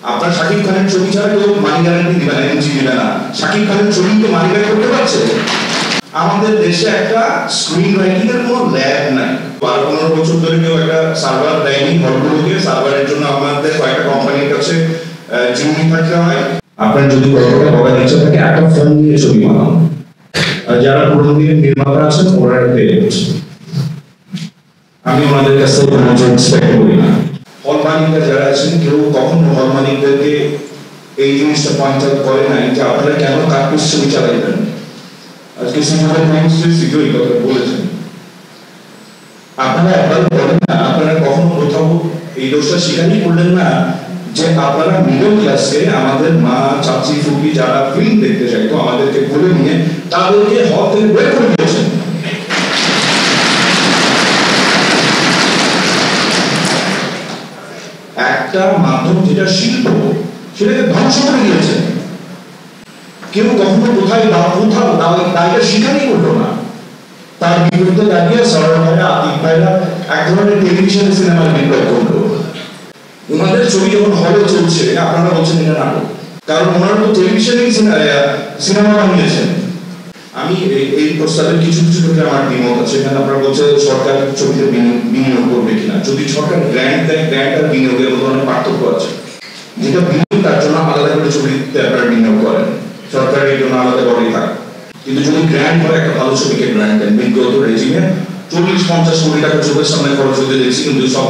আপনার শাকিব খানের ছবি ছাড়া কেউ মানি গ্যারান্টি দিবে না, এমজি দিবে না। শাকিব খানের ছবি তো মানি ব্যাক করতে পারছে। আমাদের দেশে একটা স্ক্রিন রাইটিং এর কোনো ল্যাব নাই। 12-15 বছর ধরে কেউ একটা সার্ভার দেয়নি হলগুলোকে। সার্ভারের জন্য আমাদের কয়েকটা কোম্পানির কাছে জিম্মি থাকতে হয়। আপনার যদি গল্পটা বলার ইচ্ছা থাকে একটা ফোন দিয়ে ছবি বানান। যারা পুরোনো দিনের নির্মাতা আছেন ওরা পেয়ে যাচ্ছে। আমি ওনাদের কাছ থেকে কোনো এক্সপেক্ট করি না। হল মালিকরা যারা আছেন কেউ কখনো হল মালিকদেরকে এই জিনিসটা পয়েন্ট আউট করে নাই যে আপনারা কেন কার্টুন ছবি চালাইবেন। আজকে সিনেমার মিনিস্ট্রি এই কথা বলেছেন। আপনারা একবার বলেন না, আপনারা কখনো কোথাও এই দোষটা স্বীকারই করলেন না যে আপনারা মিডল ক্লাসে আমাদের মা চাচি ফুপি যারা ফিল্ম দেখতে চাইতো আমাদেরকে বলে নিয়ে তাদেরকে হল থেকে বের করে দিয়েছেন। একটা মাধ্যম যেটা শিল্প সেটাকে ধ্বংস করে দিয়েছে। কেউ কখনো কোথায় দায়টা স্বীকারই করলো না। তার বিরুদ্ধে দাঁড়িয়ে সরল ভাইরা আতিক ভাইরা এক ধরনের টেলিভিশন সিনেমার বিপ্লব করলো। ওনাদের ছবি যখন হলে চলছে আপনারা বলছেন এটা নাটক, কারণ ওনারা তো টেলিভিশনে সিনেমা বানিয়েছেন। আমি এই প্রস্তাবের কিছু কিছু ক্ষেত্রে আমার দ্বিমত আছে। এখানে আপনারা বলছেন সরকার ছবিতে বিনিয়োগ করবে কিনা। যদি সরকার গ্র্যান্ট দেয়, গ্র্যান্ট আর বিনিয়োগের ধরনের পার্থক্য আছে। যেটা বিনিয়োগ তার জন্য আলাদা করে ছবিতে আপনারা বিনিয়োগ করেন, সরকার এই জন্য আলাদা করেই থাকে। কিন্তু যদি গ্র্যান্ট হয় একটা ভালো ছবিকে গ্র্যান্ট দেন, বিগত রেজিমে 40-50 কোটি টাকা চোখের সামনে খরচ হতে দেখছি, কিন্তু সব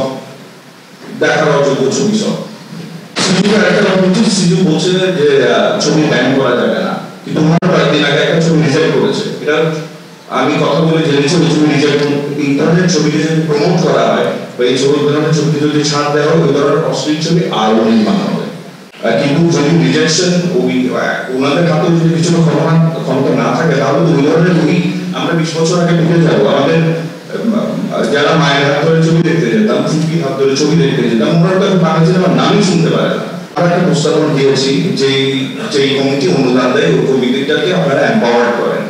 দেখার অযোগ্য ছবি সব। সিজু বলছে যে ছবি ব্যান করা যাবে না, কিন্তু ওনারা কয়েকদিন আগে একটা ছবি রিজেক্ট করেছে। এটা আমি কথা বলে জেনেছি ওই ছবি রিজেক্ট। ইন্টারনেট ছবিকে যদি প্রমোট করা হয় বা এই ছবি ধরনের ছবিকে যদি ছাড় দেওয়া হয় ওই ধরনের অশ্লীল ছবি আরো বানানো হবে। কিন্তু যদি রিজেকশন ওনাদের হাতে যদি কিছু ক্ষমতা না থাকে তাহলে ওই ধরনের ছবি আমরা 20 বছর আগে ঢুকে যাবো। আমাদের যারা মায়ের হাত ধরে ছবি দেখতে যেতাম, ফুফির হাত ধরে ছবি দেখতে যেতাম, ওনারা তো বাংলা সিনেমার নামই শুনতে পারে না। আমরা একটা প্রস্তাবনা দিয়েছি যেই কমিটি অনুদান দেয় ওই কমিটিটাকে আপনারা এম্পাওয়ার করেন,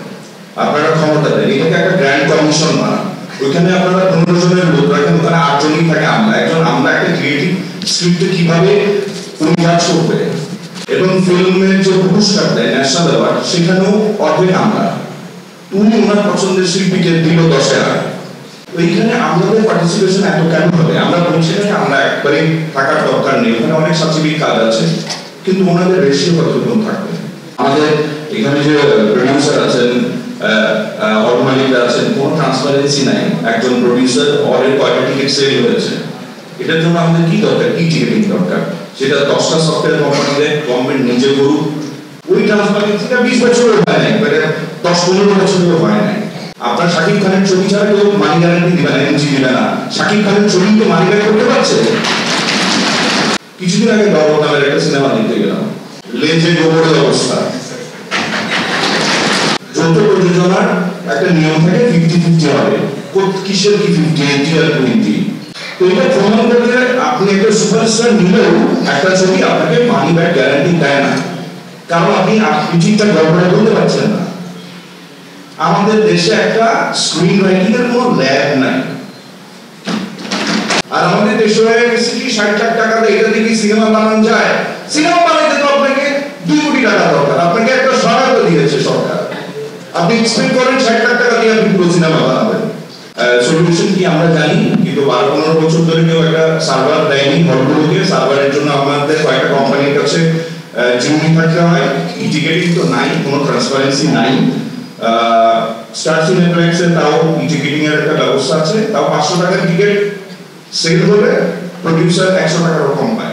আপনারা ক্ষমতা দেন। এটাকে একটা গ্র্যান্ড কমিশন বানান। ওইখানে আপনারা 15 জনের লোক রাখেন, ওখানে 8 জনই থাকে আমরা একটা ক্রিয়েটিভ স্ক্রিপ্টে কিভাবে কাজ করবে এবং ফিল্মের যে পুরস্কার দেয় ন্যাশনাল অ্যাওয়ার্ড সেখানেও অর্ধেক আমরা। উনি ওনার পছন্দের শিল্পীকে দিল 10,000। ওইখানে আমাদের পার্টিসিপেশন এত কেন হবে? আমরা বলছি না আমরা একবারে থাকার দরকার নেই, ওখানে অনেক সাবসিডি কাজ আছে, কিন্তু ওনাদের রেশিও কতটুকু থাকবে। আমাদের এখানে যে প্রডিউসার আছেন, হল মালিকরা আছেন, কোনো ট্রান্সপারেন্সি নাই। একজন প্রডিউসার হলের কয়টা টিকিট সেল হয়েছে, এটার জন্য আমাদের কি দরকার? কি টিকিটিং দরকার? সেটা 10টা সফটওয়্যার কোম্পানিতে গভর্নমেন্ট নিজে করুক। ওই ট্রান্সপারেন্সিটা 20 বছরের হয় নাই, 10-15 বছরেরও হয় নাই। আপনার শাকিব খানের ছবি ছাড়া কেউ মানি গ্যারান্টি দিবে না, এমজি দিবে না। শাকিব খানের ছবি তো মানি ব্যাক করতে পারছে। কিছুদিন আগে বাবর নামের একটা সিনেমা দেখতে গেলাম, লেজে গোবরের অবস্থা। যৌথ প্রযোজনার একটা নিয়ম থাকে 50-50 হবে। কিসের কি 50, 80 আর 20? তো এটা প্রমাণ করলে আপনি একটা সুপারস্টার নিলেও একটা ছবি আপনাকে মানি ব্যাক গ্যারান্টি দেয় না, কারণ আপনি ঠিকঠাক গল্পটা বলতে পারছেন না। আমাদের দেশে একটা স্ক্রিন রাইটিং এর কোনো ল্যাব নাই। আর আমাদের দেশে হয়ে গেছে কি 60 লাখ টাকা দিয়ে এটা দিয়ে সিনেমা বানানো যায়। সিনেমা বানাইতে তো আপনাকে 2 কোটি টাকা দরকার, আপনাকে একটা সহায়তা দিয়েছে সরকার। আপনি এক্সপেক্ট করেন 60 লাখ টাকা দিয়ে আপনি পুরো সিনেমা বানাবেন। সলিউশন কি আমরা জানি, কিন্তু 12-15 বছর ধরে কেউ একটা সার্ভার দেয়নি হলগুলোকে। সার্ভারের জন্য আমাদের কয়েকটা কোম্পানির কাছে জিম্মি থাকতে হয়। টিকেটিং তো নাই, কোনো ট্রান্সপারেন্সি নাই। স্টার সিনেপ্লেক্সে তাও টিকেটিং এর একটা ব্যবস্থা আছে, তাও 500 টাকার টিকিট সেল হলে প্রডিউসার 100 টাকারও কম পায়।